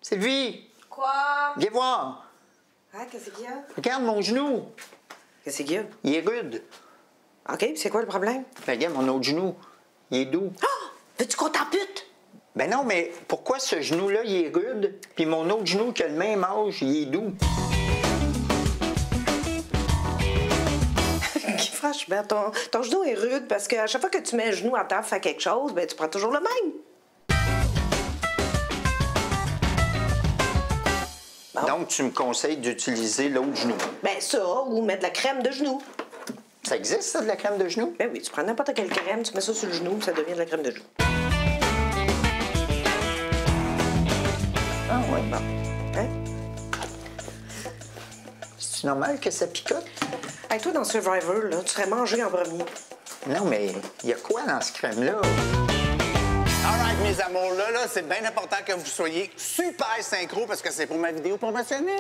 Sylvie! Quoi? Viens voir! Ah, qu'est-ce qu'il y a? Regarde mon genou! Qu'est-ce qu'il y a? Il est rude. OK, c'est quoi le problème? Regarde mon autre genou. Il est doux. Ah! Veux-tu qu'on t'ampute? Ben non, mais pourquoi ce genou-là, il est rude, puis mon autre genou qui a le même âge, il est doux? Franchement, ton genou est rude parce qu'à chaque fois que tu mets un genou à terre pour faire quelque chose, ben tu prends toujours le même. Bon. Donc, tu me conseilles d'utiliser l'autre genou. Ben ça, ou mettre de la crème de genou. Ça existe, ça, de la crème de genou? Ben oui, tu prends n'importe quelle crème, tu mets ça sur le genou, ça devient de la crème de genou. Ah ouais. Bon. Hein? C'est normal que ça picote? Hey, toi, dans Survivor, là, tu serais mangé en premier. Non, mais il y a quoi dans ce crème-là? All right, mes amours, là, c'est bien important que vous soyez super synchro parce que c'est pour ma vidéo promotionnelle.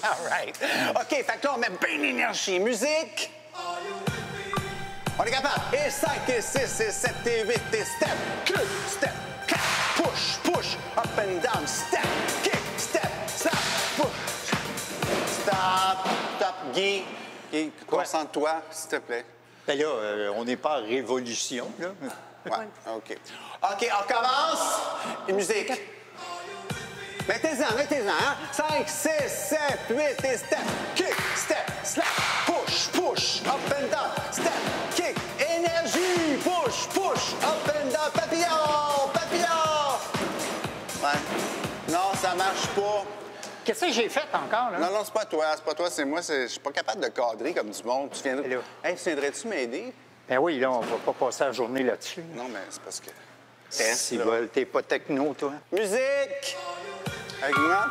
All right. OK, fait que là, on met bien d'énergie. Musique. On est capable. Et 5, et 6, et 7, et 8, et step. Kick, step, clap, push, push, up and down, step, kick, step, slap, push. Stop, stop, Guy. Guy, concentre-toi, s'il te plaît. Ben là, on n'est pas en révolution, là. Ouais, OK. OK, on commence. Et musique. Mettez-en, hein? 5, 6, 7, 8, et step. Kick, step, slap, push, push, up and down, step, kick, énergie, push, push, up and down, papillon, papillon. Ouais. Non, ça marche pas. Qu'est-ce que j'ai fait encore, là? Non, c'est pas toi, c'est moi. Je suis pas capable de cadrer comme du monde. Tu viendrais... Hey, tu viendrais-tu m'aider? Ben oui, là, on va pas passer la journée là-dessus. Non, mais c'est parce que... Si bol, t'es pas techno, toi. Musique! Avec moi.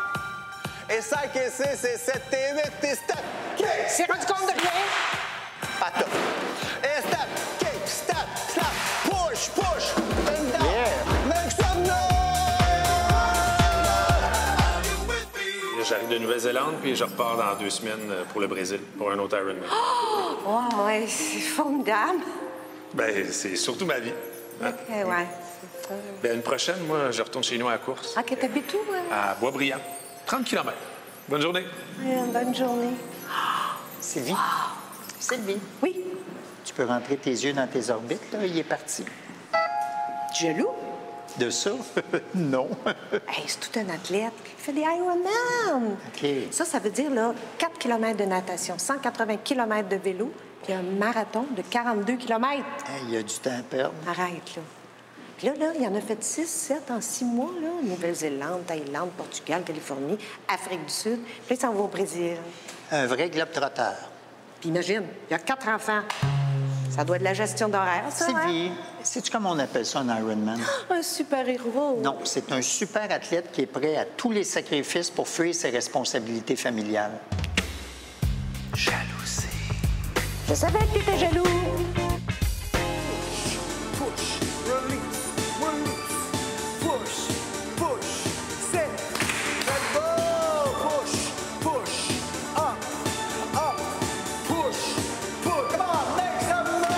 Et 5, et 6, et 7, et 8, et step, kick! C'est rendu compte de rien? Pata. Et step, kick, step, slap, push, push, and down. Yeah. Make some noise! J'arrive de Nouvelle-Zélande, puis je repars dans 2 semaines pour le Brésil, pour un autre Ironman. Oh, ouais, c'est formidable. Ben, c'est surtout ma vie. Hein? OK, ouais. Ben, une prochaine, moi, je retourne chez nous à la course. OK, t'habites où, ouais? À Boisbriand. 30 km. Bonne journée. Bonne journée. Sylvie? Sylvie? Oui. Tu peux rentrer tes yeux dans tes orbites, là. Il est parti. Jaloux? De ça? Non. Hey, c'est tout un athlète. Il fait des Ironman. OK. Ça veut dire, là, 4 km de natation, 180 km de vélo, puis un marathon de 42 km. Hey, il y a du temps à perdre. Arrête, là. Puis là, il en a fait 6, 7 en 6 mois, là. Nouvelle-Zélande, Thaïlande, Portugal, Californie, Afrique du Sud. Puis là, il s'en va au Brésil. Un vrai globe-trotteur. Puis imagine, il y a 4 enfants. Ça doit être de la gestion d'horaire, ça, Sylvie, sais-tu comment on appelle ça un Ironman? hein? Un super-héros. Non, c'est un super athlète qui est prêt à tous les sacrifices pour fuir ses responsabilités familiales. Jalousie. Je savais que t'étais jaloux. Push, release, push, push, set, let go, push, push, up, push, push. Come on, make some noise!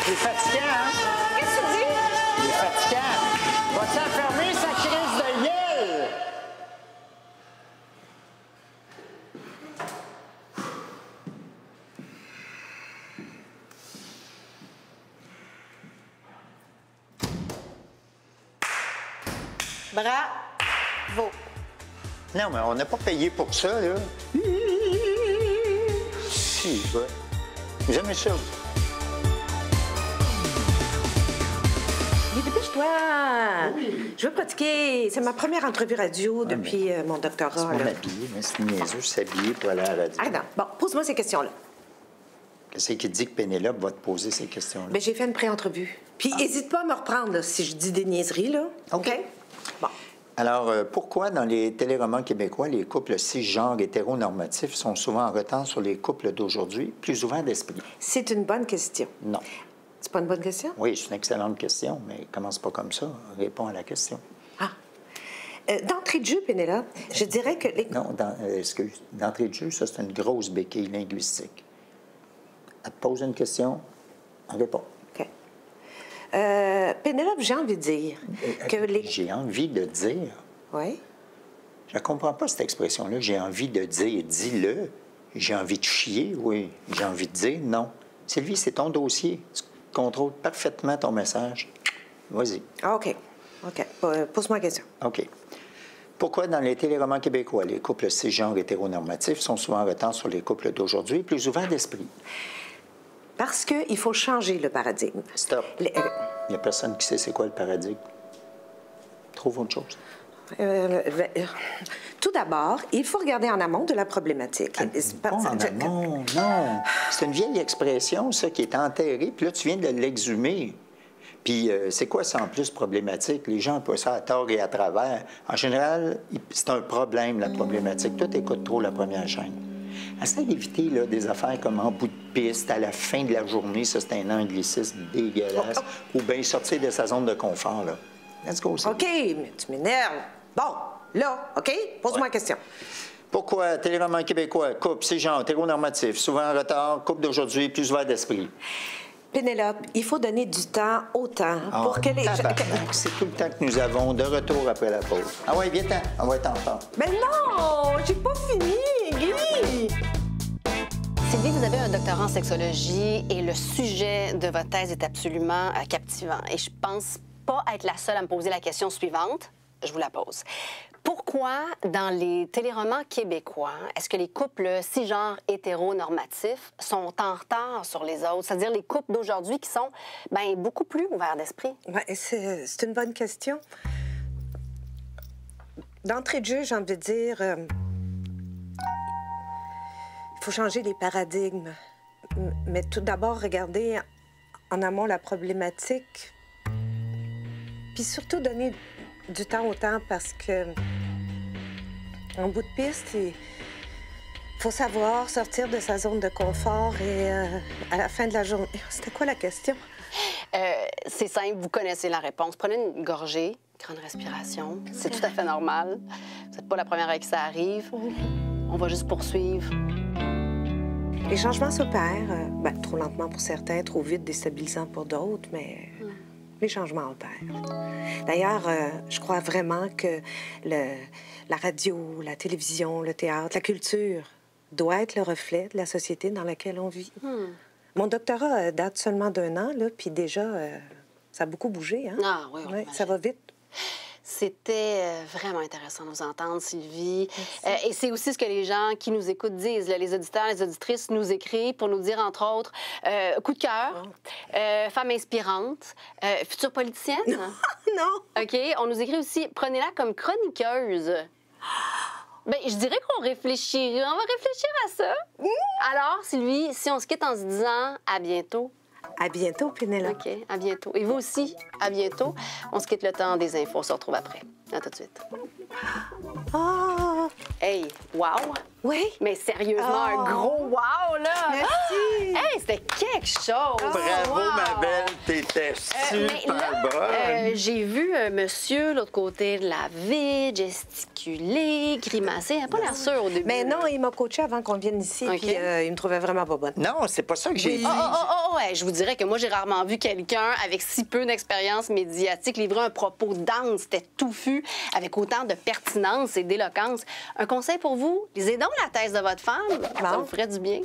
Il est fatigant, hein? Qu'est-ce que tu dis? Il est fatigant. Va-tu enfermer sa crise de gueule? Bravo. Non, mais on n'a pas payé pour ça, là. Si, ouais. Jamais ça. Mais dépêche-toi. Oui. Je veux pratiquer. C'est ma première entrevue radio depuis mon doctorat. C'est pas là. m'habiller, mais c'est niaiseux, s'habiller pour aller à la radio. Ah non. Bon, pose-moi ces questions-là. Qu'est-ce qui dit que Pénélope va te poser ces questions-là? Ben, j'ai fait une pré-entrevue. Puis, hésite pas à me reprendre là, si je dis des niaiseries, là. OK. Bon. Alors, pourquoi dans les téléromans québécois, les couples cisgenres hétéronormatifs sont souvent en retard sur les couples d'aujourd'hui, plus ouverts d'esprit? C'est une bonne question. Non. C'est pas une bonne question? Oui, c'est une excellente question, mais commence pas comme ça. Réponds à la question. Ah. D'entrée de jeu, Pénélope, je dirais que les... Non, excuse. D'entrée de jeu, ça, c'est une grosse béquille linguistique. Elle te pose une question, On répond. OK. Pénélope, j'ai envie de dire que les... J'ai envie de dire. Oui? Je ne comprends pas cette expression-là. J'ai envie de dire. Dis-le. J'ai envie de chier, oui. J'ai envie de dire non. Sylvie, c'est ton dossier. Tu contrôles parfaitement ton message. Vas-y. Ah, OK. OK. Pose-moi la question. OK. Pourquoi dans les téléromans québécois, les couples cisgenres hétéronormatifs sont souvent en retard sur les couples d'aujourd'hui, plus ouverts d'esprit? Parce qu'il faut changer le paradigme. Stop. Il n'y a personne qui sait c'est quoi le paradigme. Trouve autre chose. Tout d'abord, il faut regarder en amont de la problématique. Pas en amont, non. C'est une vieille expression, ça, qui est enterrée, puis là, tu viens de l'exhumer. Puis c'est quoi ça en plus problématique? Les gens ont ça à tort et à travers. En général, c'est un problème, la problématique. Toi, t'écoutes trop la première chaîne. Essaye d'éviter là, des affaires comme en bout de piste, à la fin de la journée, ça, c'est un anglicisme dégueulasse, ou bien sortir de sa zone de confort, là. Let's go, ça. OK, mais tu m'énerves. Bon, là, OK? Pose-moi la question. Pourquoi téléroman québécois, couple, cisgenre, hétéronormatif, souvent en retard, couple d'aujourd'hui, plus ouvert d'esprit? Pénélope, il faut donner du temps au temps pour que les... C'est tout le temps que nous avons de retour après la pause. Ah ouais, viens-t'en, on va être en retard. Mais non, j'ai pas fini, Guy! Sylvie, vous avez un doctorat en sexologie et le sujet de votre thèse est absolument captivant. Et je pense pas être la seule à me poser la question suivante. Je vous la pose. Pourquoi, dans les téléromans québécois, est-ce que les couples cisgenres hétéronormatifs sont en retard sur les autres? C'est-à-dire les couples d'aujourd'hui qui sont beaucoup plus ouverts d'esprit? Ouais, c'est une bonne question. D'entrée de jeu, j'ai envie de dire... il faut changer les paradigmes. Mais tout d'abord, regarder en amont la problématique. Puis surtout, donner du temps au temps parce que, en bout de piste, il faut savoir sortir de sa zone de confort et à la fin de la journée... C'était quoi la question? C'est simple, vous connaissez la réponse. Prenez une gorgée, grande respiration. C'est tout à fait normal. Vous n'êtes pas la première à qui ça arrive. On va juste poursuivre. Les changements s'opèrent, trop lentement pour certains, trop vite, déstabilisant pour d'autres, mais les changements opèrent. D'ailleurs, je crois vraiment que la radio, la télévision, le théâtre, la culture doit être le reflet de la société dans laquelle on vit. Mon doctorat date seulement d'1 an, là, puis déjà, ça a beaucoup bougé, hein? Ah oui, ouais, ça va vite. C'était vraiment intéressant de vous entendre, Sylvie. Et c'est aussi ce que les gens qui nous écoutent disent. Là, les auditeurs, les auditrices nous écrivent pour nous dire, entre autres, coup de cœur, femme inspirante, future politicienne. Non! OK. On nous écrit aussi, prenez-la comme chroniqueuse. Bien, je dirais qu'on réfléchirait. On va réfléchir à ça. Alors, Sylvie, si on se quitte en se disant à bientôt. À bientôt, Pénélope. OK, à bientôt. Et vous aussi, à bientôt. On se quitte le temps des infos. On se retrouve après. À tout de suite. Ah! Hey, wow! Oui? Mais sérieusement, un gros wow, là! Merci! Hey, c'était quelque chose! Bravo, ma belle, t'étais super bonne! J'ai vu monsieur, l'autre côté de la ville, gesticuler, grimacer. Il n'a pas l'air sûr au début. Mais non, il m'a coaché avant qu'on vienne ici, puis il me trouvait vraiment pas bonne. Non, c'est pas ça que j'ai dit. Ouais, je vous dirais que moi, j'ai rarement vu quelqu'un avec si peu d'expérience médiatique livrer un propos dense, c'était touffu, avec autant de pertinence et d'éloquence. Un conseil pour vous, lisez donc la thèse de votre femme. Ça vous ferait du bien.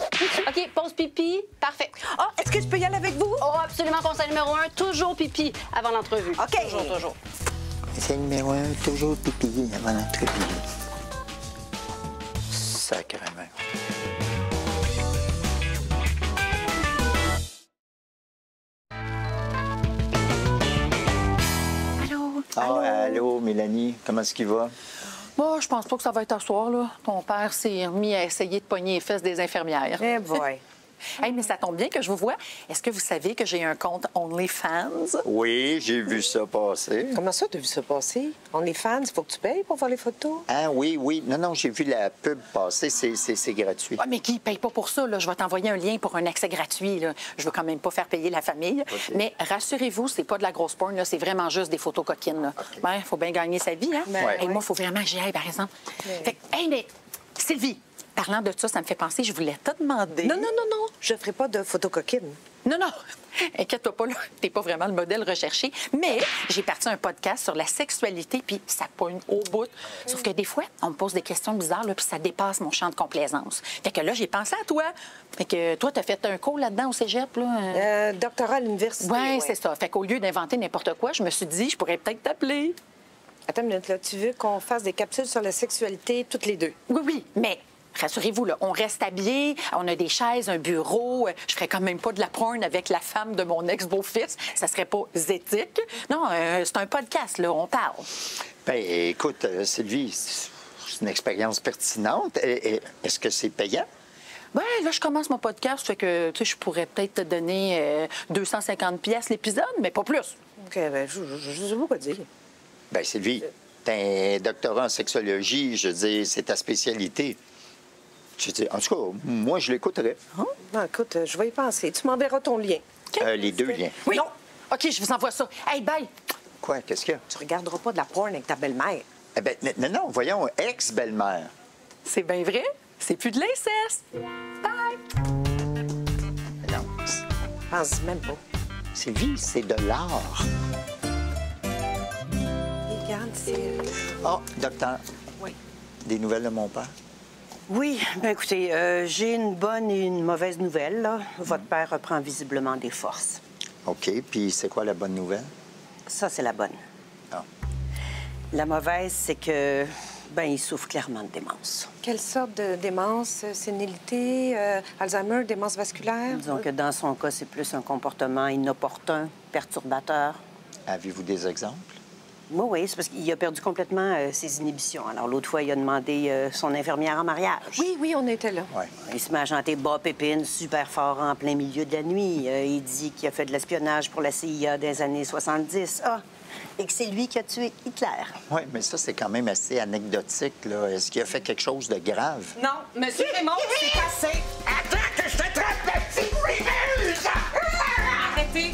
OK, pause pipi. Parfait. Oh, est-ce que je peux y aller avec vous? Oh, absolument, conseil numéro 1, toujours pipi avant l'entrevue. OK. Toujours. C'est le numéro 1, toujours pipi avant l'entrevue. Sacrément. Allô, Mélanie, comment est-ce qu'il va? Bon, je pense pas que ça va être à soir, là. Ton père s'est remis à essayer de pogner les fesses des infirmières. Eh boy! Hey, mais ça tombe bien que je vous vois. Est-ce que vous savez que j'ai un compte OnlyFans? Oui, j'ai vu ça passer. Comment ça, tu as vu ça passer? On est fans, il faut que tu payes pour voir les photos? Ah oui. Non, j'ai vu la pub passer, c'est gratuit. Ah, mais qui paye pas pour ça, là? Je vais t'envoyer un lien pour un accès gratuit, là. Je veux quand même pas faire payer la famille. Okay. Mais rassurez-vous, c'est pas de la grosse porn, là. C'est vraiment juste des photos coquines, là. Okay. Ben, faut bien gagner sa vie, hein? Et moi, il faut vraiment que j'y aille, par exemple. Fait que, hey, mais Sylvie, parlant de ça, ça me fait penser, je voulais te demander... Non, je ferai pas de photos coquines. Non, non, inquiète-toi pas, là, t'es pas vraiment le modèle recherché. Mais j'ai parti un podcast sur la sexualité, puis ça pogne au bout. Sauf que des fois, on me pose des questions bizarres, là, puis ça dépasse mon champ de complaisance. Fait que là, j'ai pensé à toi. Fait que toi, t'as fait un cours là-dedans au cégep, là? Doctorat à l'université. Oui, c'est ça. Fait qu'au lieu d'inventer n'importe quoi, je me suis dit, je pourrais peut-être t'appeler. Attends une minute, là. Tu veux qu'on fasse des capsules sur la sexualité toutes les deux? Oui, oui, mais... Rassurez-vous, là, on reste habillés, on a des chaises, un bureau. Je ferais quand même pas de la porn avec la femme de mon ex-beau-fils. Ça serait pas éthique. Non, c'est un podcast, là, on parle. Bien, écoute, Sylvie, c'est une expérience pertinente. Est-ce que c'est payant? Bien, là, je commence mon podcast, fait que, tu sais, je pourrais peut-être te donner 250 pièces l'épisode, mais pas plus. OK, bien, je sais pas quoi dire. Bien, Sylvie, t'as un doctorat en sexologie, je veux dire, c'est ta spécialité. En tout cas, moi, je l'écouterais. Hein? Ben, écoute, je vais y penser. Tu m'enverras ton lien. Les deux liens. Oui. Non. OK, je vous envoie ça. Hey, bye! Quoi? Qu'est-ce qu'il y a? Tu regarderas pas de la porn avec ta belle-mère. Eh bien, non, voyons, ex-belle-mère. C'est bien vrai? C'est plus de l'inceste. Bye! Non, Pense même pas. Sylvie, c'est de l'art. Regarde, c'est... Oh, docteur. Oui. Des nouvelles de mon père? Oui, bien écoutez, j'ai une bonne et une mauvaise nouvelle, là. Votre père reprend visiblement des forces. OK, puis c'est quoi la bonne nouvelle? Ça, c'est la bonne. Ah. La mauvaise, c'est que, ben, il souffre clairement de démence. Quelle sorte de démence? Sénilité, Alzheimer, démence vasculaire? Disons que dans son cas, c'est plus un comportement inopportun, perturbateur. Avez-vous des exemples? Oui, oui, c'est parce qu'il a perdu complètement ses inhibitions. Alors, l'autre fois, il a demandé son infirmière en mariage. Oui, oui, on était là. Oui. Il se met à chanter Bob Pépine super fort en plein milieu de la nuit. Il dit qu'il a fait de l'espionnage pour la CIA des années 70. Ah! Et que c'est lui qui a tué Hitler. Oui, mais ça, c'est quand même assez anecdotique, là. Est-ce qu'il a fait quelque chose de grave? Non, Monsieur Raymond, c'est assez. Attends que je te trappe la petite frimuse! Arrêtez.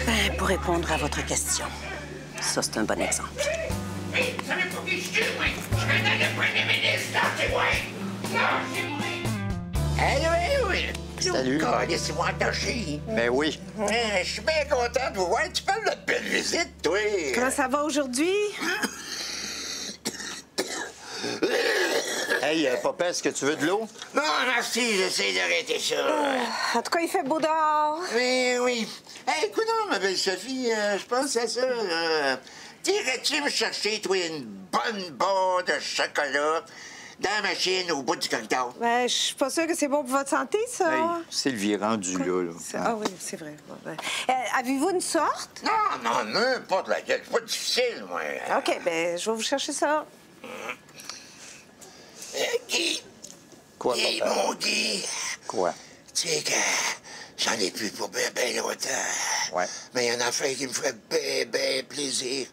Ben, pour répondre à votre question, ça, c'est un bon exemple. Hey, vous savez pas qui je suis, moi? Je suis le premier ministre, lâchez-moi! Lâchez-moi! Allô, oui! Salut. Laissez-moi attacher. Ben oui. Je suis bien content de vous voir. Tu parles de notre belle visite, toi. Comment ça va aujourd'hui? Hey, papa, est-ce que tu veux de l'eau? Non, merci, j'essaie d'arrêter ça. En tout cas, il fait beau dehors. Oui, oui. Hey, écoute, ma belle Sophie, je pense à ça. T'irais-tu me chercher, toi, une bonne barre de chocolat dans la machine au bout du corridor? Ben, je suis pas sûre que c'est bon pour votre santé, ça. Hey, Sylvie, rendu là. Ah oui, c'est vrai. Bon, ben. Avez-vous une sorte? Non, n'importe laquelle. C'est pas difficile, moi. OK, ben, je vais vous chercher ça. Guy. Quoi, Guy, papa? mon Guy. Quoi? Tu sais que j'en ai plus pour bien longtemps. Ouais. Mais il y en a fait qui me ferait bien plaisir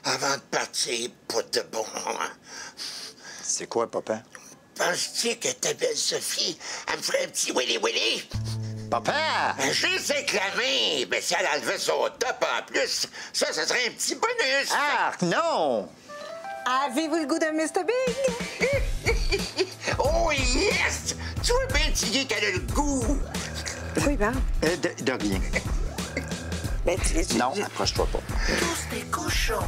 avant de partir pour de bon. C'est quoi, papa? Penses-tu que ta belle Sophie, elle me ferait un petit willy-willy? Papa! Juste éclamer, mais si elle enlevait son top en plus, ça serait un petit bonus. Ah, non! Avez-vous le goût d'un Mr. Big? Oh yes! Tu vois bien, Tiggy, qu'elle a le goût. Oui, ben. De rien. Ben, Non, approche-toi pas. Tous des cochons.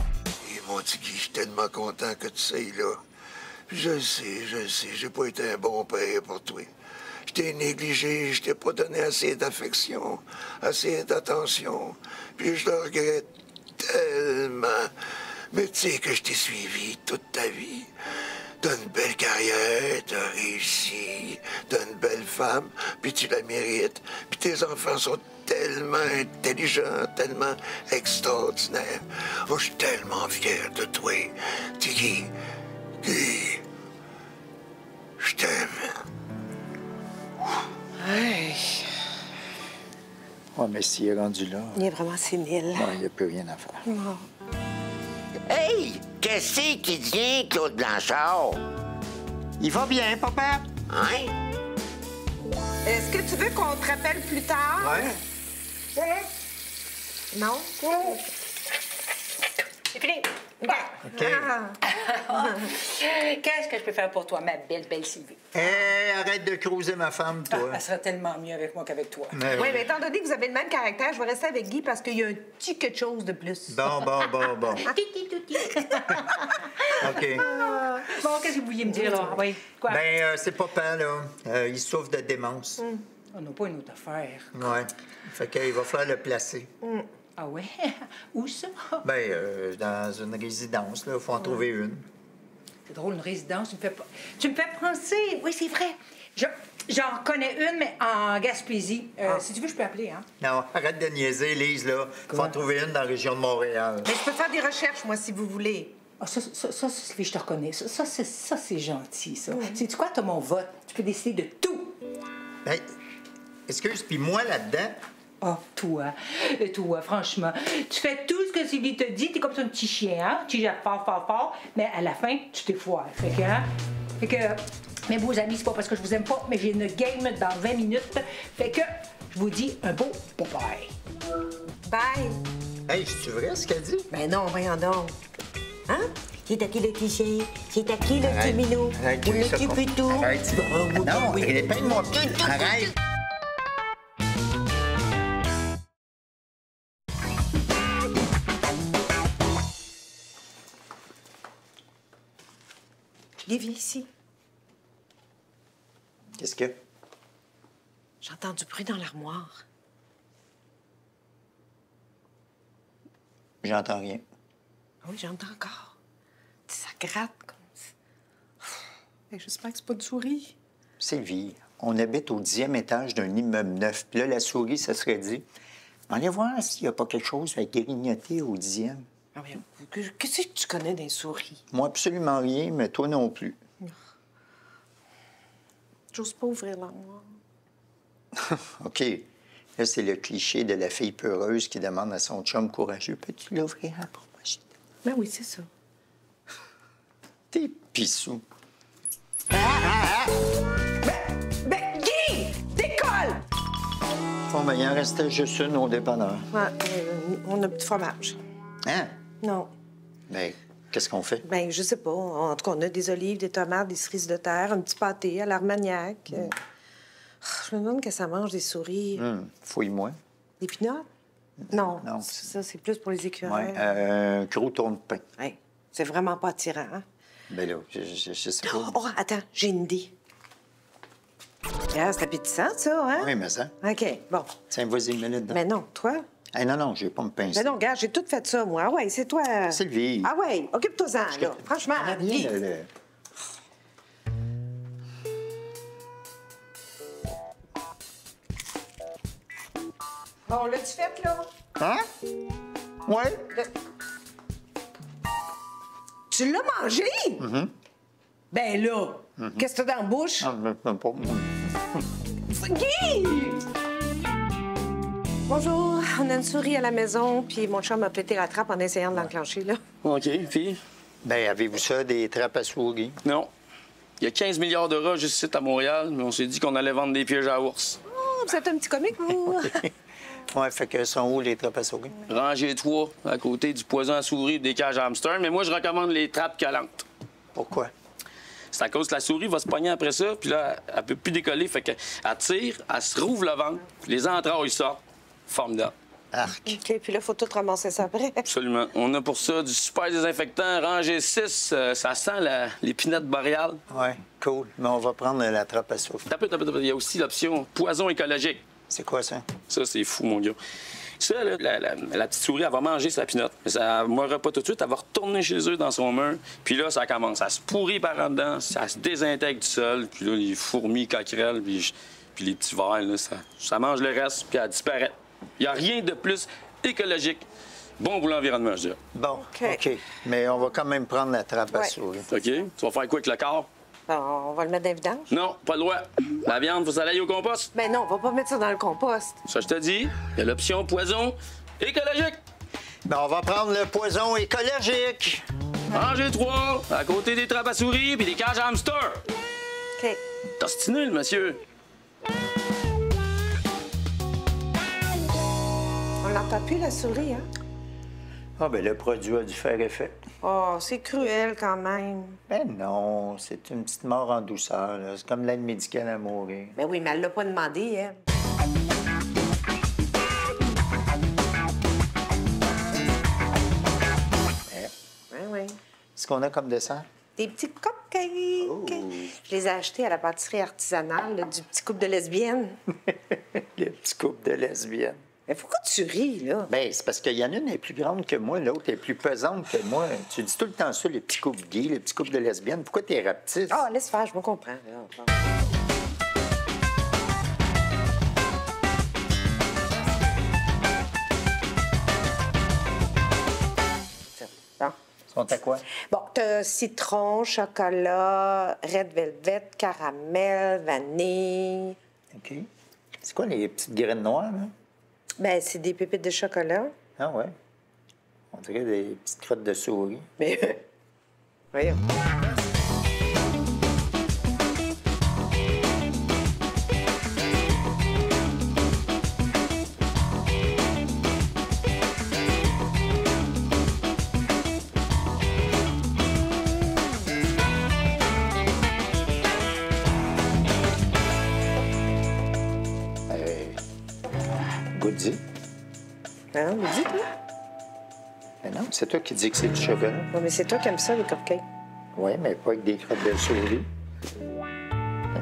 Et mon Tiggy, je suis tellement content que tu sois là. Je sais, j'ai pas été un bon père pour toi. Je t'ai négligé, je t'ai pas donné assez d'affection, assez d'attention. Puis je le regrette tellement. Mais tu sais que je t'ai suivi toute ta vie. T'as une belle carrière, t'as réussi, t'as une belle femme, puis tu la mérites. Puis tes enfants sont tellement intelligents, tellement extraordinaires. Oh, je suis tellement fier de toi. Tiggy, Guy, je t'aime. Hey. Ouais, mais s'il est rendu là, Il est vraiment sénile. il n'y a plus rien à faire. Non. Hey, qu'est-ce qui vient, Claude Blanchard? Il va bien, papa? Hein? Est-ce que tu veux qu'on te rappelle plus tard? Ouais. Non? C'est fini. OK. Qu'est-ce que je peux faire pour toi, ma belle Sylvie? Arrête de cruiser ma femme, toi. Elle sera tellement mieux avec moi qu'avec toi. Oui, mais étant donné que vous avez le même caractère, je vais rester avec Guy parce qu'il y a un petit quelque chose de plus. Bon. OK. Bon, qu'est-ce que vous vouliez me dire, là? Oui, quoi? Ben, c'est papa, là. Il souffre de démence. On n'a pas une autre affaire. Ouais. Fait qu'il va falloir le placer. Ah ouais? Où ça? Ben, dans une résidence, là. Il faut en trouver une. C'est drôle, une résidence, tu me fais penser. Oui, c'est vrai. J'en connais une, mais en Gaspésie. Si tu veux, je peux appeler, hein? Non, arrête de niaiser, Lise, là. Il faut en trouver une dans la région de Montréal. Mais je peux faire des recherches, moi, si vous voulez. Ah, ça, Sylvie, je te reconnais. Ça, c'est gentil, ça. Sais-tu quoi? T'as mon vote. Tu peux décider de tout. Ben, excuse, puis moi, là-dedans... Oh, toi, franchement. Tu fais tout ce que Sylvie te dit. T'es comme ça un petit chien, hein? Tu jappes fort. Mais à la fin, tu t'es foiré. Fait que... Mes beaux amis, c'est pas parce que je vous aime pas, mais j'ai une game dans 20 minutes. Fait que je vous dis un beau bye. Bye. Hey, c'est vrai ce qu'elle dit? Ben non, voyons donc. Hein? C'est à qui le cliché? C'est à qui le petit minou? Arrête, Ou le petit putou? Arrête. Non, épingle-moi plus. Arrête. Guy, viens ici. Qu'est-ce que... J'entends du bruit dans l'armoire. J'entends rien. Oui, j'entends encore. Ça gratte comme ça. J'espère que c'est pas de souris. Sylvie, on habite au 10e étage d'un immeuble neuf. Puis là, la souris, ça serait dit... Allez voir s'il n'y a pas quelque chose à grignoter au 10e. Ah oui, qu'est-ce que tu connais des souris? Moi, absolument rien, mais toi non plus. J'ose pas ouvrir l'armoire. OK. Là, c'est le cliché de la fille peureuse qui demande à son chum courageux. Peux-tu l'ouvrir pour moi, s'il te plaît? Ben oui, c'est ça. T'es pissou. Ben, Guy! Décolle! Bon, ben, il en restait juste une au dépanneur. Ouais, on a plus de fromage. Hein? Non. Ben, qu'est-ce qu'on fait? Ben, je sais pas. En tout cas, on a des olives, des tomates, des cerises de terre, un petit pâté à l'armagnac. Je me demande que ça mange des souris. Fouille-moi. Des pinottes? Non. Non. Ça, c'est plus pour les écureuils. Oui, un crouton de pain. Hey, c'est vraiment pas attirant, hein? Ben là, je sais pas. Oh, attends, j'ai une idée. Ah, c'est appétissant, ça, hein? Oui, mais ça. OK, bon. Tiens, vas-y, une minute. Mais non, toi? Hey, non, je vais pas me pincer. Mais non, regarde, j'ai tout fait ça, moi. Ah ouais, c'est toi. Sylvie. Ah ouais, occupe-toi-en, là. Franchement, Guy. Bon, l'as-tu fait, là? Hein? Ouais. Tu l'as mangé? Ben là, qu'est-ce que t'as dans la bouche? Ah, même pas. Guy! Bonjour, on a une souris à la maison, puis mon chum a pété la trappe en essayant de l'enclencher, là. OK, puis? Ben, avez-vous ça, des trappes à souris? Non. Il y a 15 milliards de rats juste ici à Montréal, mais on s'est dit qu'on allait vendre des pièges à ours. Oh, vous êtes un petit comique, vous. Ouais, fait que sont où les trappes à souris? Rangée 3, à côté du poison à souris et des cages à hamster, mais moi, je recommande les trappes collantes. Pourquoi? C'est à cause que la souris va se pogner après ça, puis là, elle peut plus décoller, fait qu'elle tire, elle se rouvre le ventre, puis les entrailles sortent. Formidable. Arc. OK, puis là, faut tout ramasser ça après. Absolument. On a pour ça du super désinfectant, rangée 6, ça sent l'épinette boréale. Ouais, cool. Mais on va prendre la trappe à souris. Tape. Il y a aussi l'option poison écologique. C'est quoi ça? Ça, c'est fou, mon gars. Ça, là, la petite souris, elle va manger sa pinotte. Mais ça ne mourra pas tout de suite. Elle va retourner chez eux dans son mur. Puis là, ça commence à se pourrir par en dedans. Ça se désintègre du sol. Puis là, les fourmis, coquerelles, puis les petits vers, là, ça mange le reste, puis elle disparaît. Il n'y a rien de plus écologique. Bon pour l'environnement, je dirais. Bon, OK. Mais on va quand même prendre la trappe à souris. OK. Tu vas faire quoi avec le corps? Bon, on va le mettre dans le vidange? Non, pas le droit. La viande, faut s'aller au compost. Ben non, on va pas mettre ça dans le compost. Ça, je te dis, il y a l'option poison écologique. Ben, on va prendre le poison écologique. Rangée 3, à côté des trappes à souris puis des cages à hamster. OK. T'as stiné, le monsieur. On l'entend plus, la souris, hein? Ah, ben le produit a dû faire effet. Oh, c'est cruel quand même. Ben non, c'est une petite mort en douceur, là. C'est comme l'aide médicale à mourir. Ben oui, mais elle l'a pas demandé, elle. Oui, oui. Ce qu'on a comme dessert? Des petits cupcakes. Oh. Je les ai achetés à la pâtisserie artisanale là, du petit couple de lesbiennes. Le petit couple de lesbiennes. Mais pourquoi tu ris, là? Ben, c'est parce qu'il y en a une est plus grande que moi, l'autre est plus pesante que moi. Tu dis tout le temps ça, les petits couples gays, les petits couples de lesbiennes. Pourquoi t'es rapetisse? Ah, laisse faire, je me comprends. Là. Bon. Ils sont à quoi? Bon, t'as citron, chocolat, red velvet, caramel, vanille. OK. C'est quoi les petites graines noires, là? Ben, c'est des pépites de chocolat. Ah ouais. On dirait des petites crottes de souris. Mais, voyons. Goody. Ben non, mais dis, toi. Ben non, c'est toi qui dis que c'est du chocolat. Oui, mais c'est toi qui aimes ça, les cupcakes. Oui, mais pas avec des crottes de souris.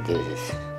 Des-